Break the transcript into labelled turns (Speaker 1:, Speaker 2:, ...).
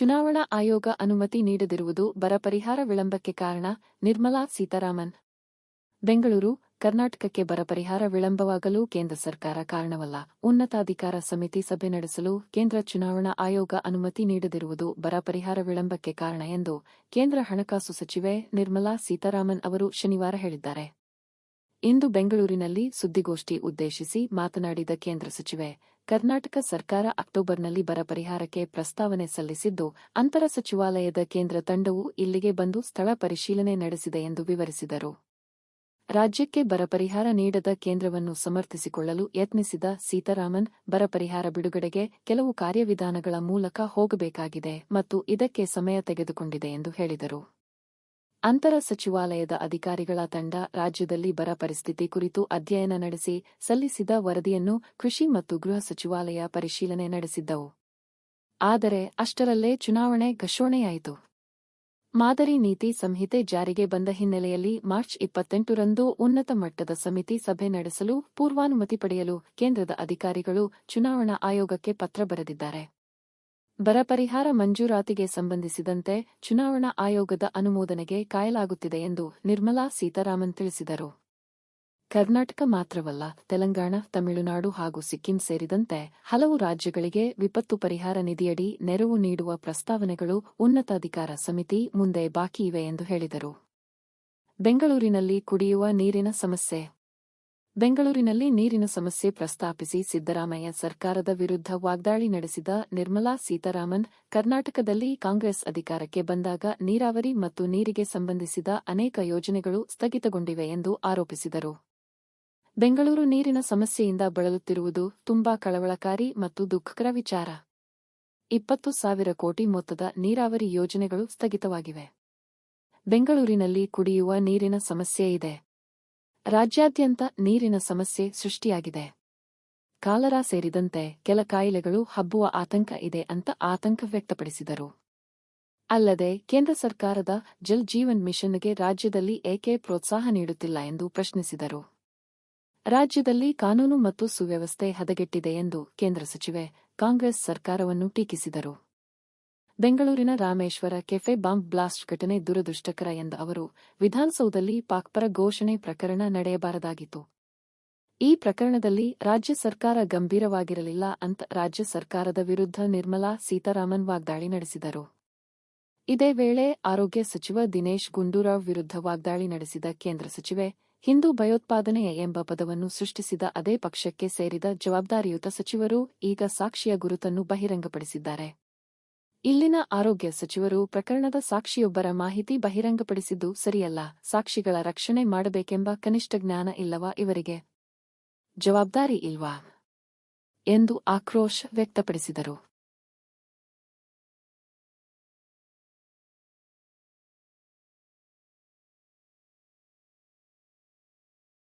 Speaker 1: ಚುನಾವಣಾ ಆಯೋಗ ಅನುಮತಿ ನೀಡದಿರುವುದು ಬರ ಪರಿಹಾರ ವಿಳಂಬಕ್ಕೆ ಕಾರಣ, ನಿರ್ಮಲಾ ಸೀತಾರಾಮನ್. ಬೆಂಗಳೂರು, ಕರ್ನಾಟಕಕ್ಕೆ ಬರ ಪರಿಹಾರ ವಿಳಂಬವಾಗಲು ಕೇಂದ್ರ ಸರ್ಕಾರ ಕಾರಣವಲ್ಲ. ಉನ್ನತಾಧಿಕಾರ ಸಮಿತಿ ಸಭೆ ನಡೆಸಲು ಕೇಂದ್ರ ಚುನಾವಣಾ ಆಯೋಗ ಅನುಮತಿ ನೀಡದಿರುವುದು ಬರ ಪರಿಹಾರ ವಿಳಂಬಕ್ಕೆ ಕಾರಣ ಎಂದು ಕೇಂದ್ರ ಹಣಕಾಸು ಸಚಿವೆ ನಿರ್ಮಲಾ ಸೀತಾರಾಮನ್ ಅವರು ಶನಿವಾರ ಹೇಳಿದ್ದಾರೆ. ಇಂದು ಬೆಂಗಳೂರಿನಲ್ಲಿ ಸುದ್ದಿಗೋಷ್ಠಿ ಉದ್ದೇಶಿಸಿ ಮಾತನಾಡಿದ ಕೇಂದ್ರ ಸಚಿವೆ, ಕರ್ನಾಟಕ ಸರ್ಕಾರ ಅಕ್ಟೋಬರ್ನಲ್ಲಿ ಬರ ಪರಿಹಾರಕ್ಕೆ ಪ್ರಸ್ತಾವನೆ ಸಲ್ಲಿಸಿದ್ದು, ಅಂತರ ಸಚಿವಾಲಯದ ಕೇಂದ್ರ ತಂಡವು ಇಲ್ಲಿಗೆ ಬಂದು ಸ್ಥಳ ಪರಿಶೀಲನೆ ನಡೆಸಿದೆ ಎಂದು ವಿವರಿಸಿದರು. ರಾಜ್ಯಕ್ಕೆ ಬರ ಪರಿಹಾರ ನೀಡದ ಕೇಂದ್ರವನ್ನು ಸಮರ್ಥಿಸಿಕೊಳ್ಳಲು ಯತ್ನಿಸಿದ ಸೀತಾರಾಮನ್, ಬರ ಪರಿಹಾರ ಬಿಡುಗಡೆಗೆ ಕೆಲವು ಕಾರ್ಯವಿಧಾನಗಳ ಮೂಲಕ ಹೋಗಬೇಕಾಗಿದೆ ಮತ್ತು ಇದಕ್ಕೆ ಸಮಯ ತೆಗೆದುಕೊಂಡಿದೆ ಎಂದು ಹೇಳಿದರು. ಅಂತರ ಸಚಿವಾಲಯದ ಅಧಿಕಾರಿಗಳ ತಂಡ ರಾಜ್ಯದಲ್ಲಿ ಬರ ಪರಿಸ್ಥಿತಿ ಕುರಿತು ಅಧ್ಯಯನ ನಡೆಸಿ ಸಲ್ಲಿಸಿದ ವರದಿಯನ್ನು ಕೃಷಿ ಮತ್ತು ಗೃಹ ಸಚಿವಾಲಯ ಪರಿಶೀಲನೆ ನಡೆಸಿದ್ದವು. ಆದರೆ ಅಷ್ಟರಲ್ಲೇ ಚುನಾವಣೆ ಘೋಷಣೆಯಾಯಿತು. ಮಾದರಿ ನೀತಿ ಸಂಹಿತೆ ಜಾರಿಗೆ ಬಂದ ಹಿನ್ನೆಲೆಯಲ್ಲಿ ಮಾರ್ಚ್ 28ರಂದು ಉನ್ನತ ಮಟ್ಟದ ಸಮಿತಿ ಸಭೆ ನಡೆಸಲು ಪೂರ್ವಾನುಮತಿ ಪಡೆಯಲು ಕೇಂದ್ರದ ಅಧಿಕಾರಿಗಳು ಚುನಾವಣಾ ಆಯೋಗಕ್ಕೆ ಪತ್ರ ಬರೆದಿದ್ದಾರೆ. ಬರ ಪರಿಹಾರ ಮಂಜೂರಾತಿಗೆ ಸಂಬಂಧಿಸಿದಂತೆ ಚುನಾವಣಾ ಆಯೋಗದ ಅನುಮೋದನೆಗೆ ಕಾಯಲಾಗುತ್ತಿದೆ ಎಂದು ನಿರ್ಮಲಾ ಸೀತಾರಾಮನ್ ತಿಳಿಸಿದರು. ಕರ್ನಾಟಕ ಮಾತ್ರವಲ್ಲ, ತೆಲಂಗಾಣ, ತಮಿಳುನಾಡು ಹಾಗೂ ಸಿಕ್ಕಿಂ ಸೇರಿದಂತೆ ಹಲವು ರಾಜ್ಯಗಳಿಗೆ ವಿಪತ್ತು ಪರಿಹಾರ ನಿಧಿಯಡಿ ನೆರವು ನೀಡುವ ಪ್ರಸ್ತಾವನೆಗಳು ಉನ್ನತಾಧಿಕಾರ ಸಮಿತಿ ಮುಂದೆ ಬಾಕಿ ಇವೆ ಎಂದು ಹೇಳಿದರು. ಬೆಂಗಳೂರಿನಲ್ಲಿ ಕುಡಿಯುವ ನೀರಿನ ಸಮಸ್ಯೆ. ಬೆಂಗಳೂರಿನಲ್ಲಿ ನೀರಿನ ಸಮಸ್ಯೆ ಪ್ರಸ್ತಾಪಿಸಿ ಸಿದ್ದರಾಮಯ್ಯ ಸರ್ಕಾರದ ವಿರುದ್ಧ ವಾಗ್ದಾಳಿ ನಡೆಸಿದ ನಿರ್ಮಲಾ ಸೀತಾರಾಮನ್, ಕರ್ನಾಟಕದಲ್ಲಿ ಕಾಂಗ್ರೆಸ್ ಅಧಿಕಾರಕ್ಕೆ ಬಂದಾಗ ನೀರಾವರಿ ಮತ್ತು ನೀರಿಗೆ ಸಂಬಂಧಿಸಿದ ಅನೇಕ ಯೋಜನೆಗಳು ಸ್ಥಗಿತಗೊಂಡಿವೆ ಎಂದು ಆರೋಪಿಸಿದರು. ಬೆಂಗಳೂರು ನೀರಿನ ಸಮಸ್ಯೆಯಿಂದ ಬಳಲುತ್ತಿರುವುದು ತುಂಬಾ ಕಳವಳಕಾರಿ ಮತ್ತು ದುಃಖಕರ ವಿಚಾರ. 20,000 ಕೋಟಿ ಮೊತ್ತದ ನೀರಾವರಿ ಯೋಜನೆಗಳು ಸ್ಥಗಿತವಾಗಿವೆ. ಬೆಂಗಳೂರಿನಲ್ಲಿ ಕುಡಿಯುವ ನೀರಿನ ಸಮಸ್ಯೆ ಇದೆ. ರಾಜ್ಯಾದ್ಯಂತ ನೀರಿನ ಸಮಸ್ಯೆ ಸೃಷ್ಟಿಯಾಗಿದೆ. ಕಾಲರಾ ಸೇರಿದಂತೆ ಕೆಲ ಕಾಯಿಲೆಗಳು ಹಬ್ಬುವ ಆತಂಕ ಇದೆ ಅಂತ ಆತಂಕ ವ್ಯಕ್ತಪಡಿಸಿದರು. ಅಲ್ಲದೆ ಕೇಂದ್ರ ಸರ್ಕಾರದ ಜಲ್ ಜೀವನ್ ಮಿಷನ್ಗೆ ರಾಜ್ಯದಲ್ಲಿ ಏಕೆ ಪ್ರೋತ್ಸಾಹ ನೀಡುತ್ತಿಲ್ಲ ಎಂದು ಪ್ರಶ್ನಿಸಿದರು. ರಾಜ್ಯದಲ್ಲಿ ಕಾನೂನು ಮತ್ತು ಸುವ್ಯವಸ್ಥೆ ಹದಗೆಟ್ಟಿದೆ ಎಂದು ಕೇಂದ್ರ ಸಚಿವೆ ಕಾಂಗ್ರೆಸ್ ಸರ್ಕಾರವನ್ನು ಟೀಕಿಸಿದರು. ಬೆಂಗಳೂರಿನ ರಾಮೇಶ್ವರ ಕೆಫೆ ಬಾಂಬ್ ಬ್ಲಾಸ್ಟ್ ಘಟನೆ ದುರದೃಷ್ಟಕರ ಎಂದ ಅವರು, ವಿಧಾನಸೌಧದಲ್ಲಿ ಪಾಕ್ ಪರ ಘೋಷಣೆ ಪ್ರಕರಣ ನಡೆಯಬಾರದಾಗಿತ್ತು. ಈ ಪ್ರಕರಣದಲ್ಲಿ ರಾಜ್ಯ ಸರ್ಕಾರ ಗಂಭೀರವಾಗಿರಲಿಲ್ಲ ಅಂತ ರಾಜ್ಯ ಸರ್ಕಾರದ ವಿರುದ್ಧ ನಿರ್ಮಲಾ ಸೀತಾರಾಮನ್ ವಾಗ್ದಾಳಿ ನಡೆಸಿದರು. ಇದೇ ವೇಳೆ ಆರೋಗ್ಯ ಸಚಿವ ದಿನೇಶ್ ಗುಂಡೂರಾವ್ ವಿರುದ್ಧ ವಾಗ್ದಾಳಿ ನಡೆಸಿದ ಕೇಂದ್ರ ಸಚಿವೆ, ಹಿಂದೂ ಭಯೋತ್ಪಾದನೆ ಎಂಬ ಪದವನ್ನು ಸೃಷ್ಟಿಸಿದ ಅದೇ ಪಕ್ಷಕ್ಕೆ ಸೇರಿದ ಜವಾಬ್ದಾರಿಯುತ ಸಚಿವರು ಈಗ ಸಾಕ್ಷಿಯ ಗುರುತನ್ನು ಬಹಿರಂಗಪಡಿಸಿದ್ದಾರೆ. ಇಲ್ಲಿನ ಆರೋಗ್ಯ ಸಚಿವರು ಪ್ರಕರಣದ ಸಾಕ್ಷಿಯೊಬ್ಬರ ಮಾಹಿತಿ ಬಹಿರಂಗಪಡಿಸಿದ್ದು ಸರಿಯಲ್ಲ. ಸಾಕ್ಷಿಗಳ ರಕ್ಷಣೆ ಮಾಡಬೇಕೆಂಬ ಕನಿಷ್ಠ ಜ್ಞಾನ ಇಲ್ಲವಾ ಇವರಿಗೆ? ಜವಾಬ್ದಾರಿ ಇಲ್ವಾ ಎಂದು ಆಕ್ರೋಶ ವ್ಯಕ್ತಪಡಿಸಿದರು.